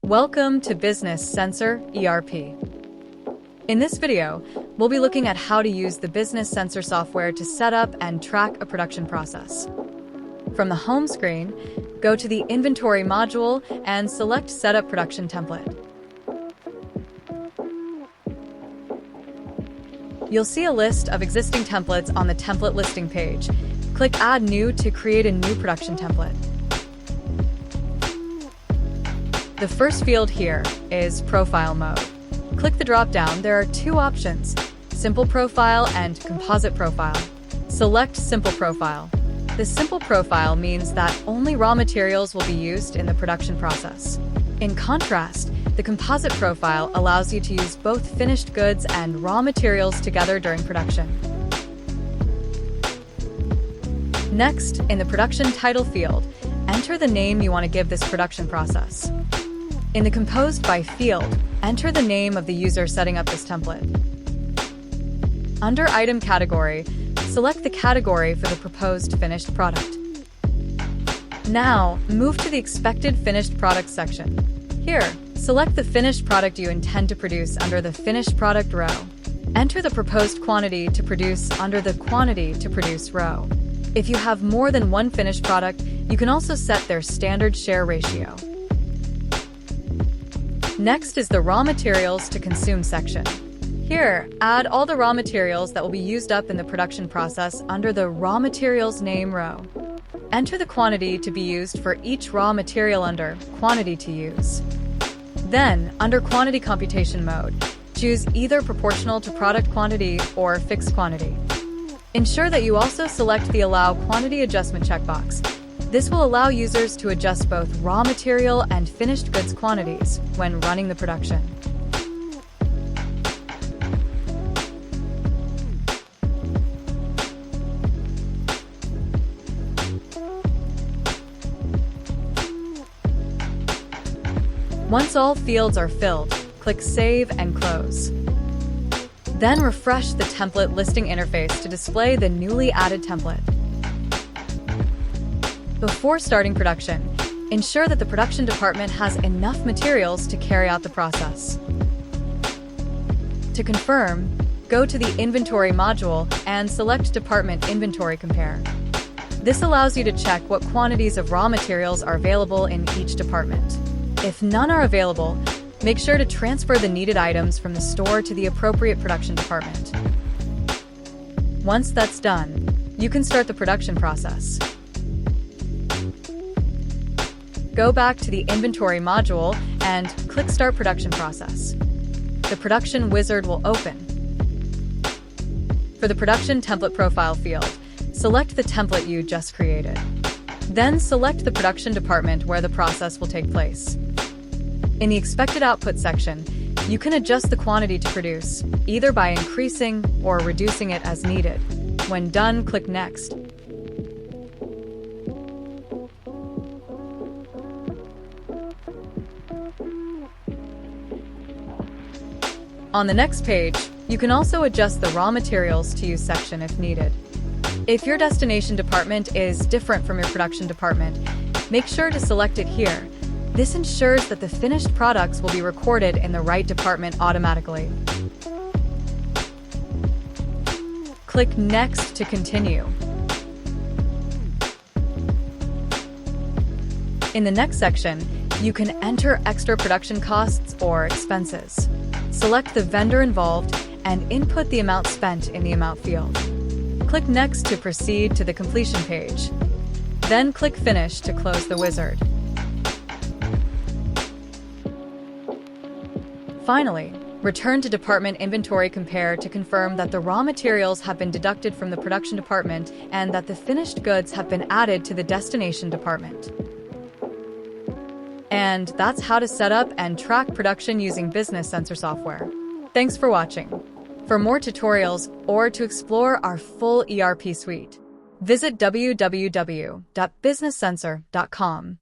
Welcome to Business Sensor ERP. In this video, we'll be looking at how to use the Business Sensor software to set up and track a production process. From the home screen, go to the Inventory module and select Setup Production Template. You'll see a list of existing templates on the template listing page. Click Add New to create a new production template. The first field here is Profile Mode. Click the drop-down. There are two options, Simple Profile and Composite Profile. Select Simple Profile. The Simple Profile means that only raw materials will be used in the production process. In contrast, the Composite Profile allows you to use both finished goods and raw materials together during production. Next, in the Production Title field, enter the name you want to give this production process. In the Composed By field, enter the name of the user setting up this template. Under Item Category, select the category for the proposed finished product. Now, move to the Expected Finished Product section. Here, select the finished product you intend to produce under the Finished Product row. Enter the proposed quantity to produce under the Quantity to Produce row. If you have more than one finished product, you can also set their standard share ratio. Next is the Raw Materials to Consume section. Here, add all the raw materials that will be used up in the production process under the Raw Materials Name row. Enter the quantity to be used for each raw material under Quantity to Use. Then, under Quantity Computation mode, choose either Proportional to Product Quantity or Fixed Quantity. Ensure that you also select the Allow Quantity Adjustment checkbox. This will allow users to adjust both raw material and finished goods quantities when running the production. Once all fields are filled, click Save and Close. Then refresh the template listing interface to display the newly added template. Before starting production, ensure that the production department has enough materials to carry out the process. To confirm, go to the Inventory module and select Department Inventory Compare. This allows you to check what quantities of raw materials are available in each department. If none are available, make sure to transfer the needed items from the store to the appropriate production department. Once that's done, you can start the production process. Go back to the Inventory module and click Start Production Process. The production wizard will open. For the Production Template Profile field, select the template you just created. Then select the production department where the process will take place. In the Expected Output section, you can adjust the quantity to produce, either by increasing or reducing it as needed. When done, click Next. On the next page, you can also adjust the Raw Materials to Use section if needed. If your destination department is different from your production department, make sure to select it here. This ensures that the finished products will be recorded in the right department automatically. Click Next to continue. In the next section, you can enter extra production costs or expenses. Select the vendor involved and input the amount spent in the amount field. Click Next to proceed to the completion page. Then click Finish to close the wizard. Finally, return to Department Inventory Compare to confirm that the raw materials have been deducted from the production department and that the finished goods have been added to the destination department. And that's how to set up and track production using Business Sensor software. Thanks for watching. For more tutorials or to explore our full ERP suite, visit www.businesssensor.com.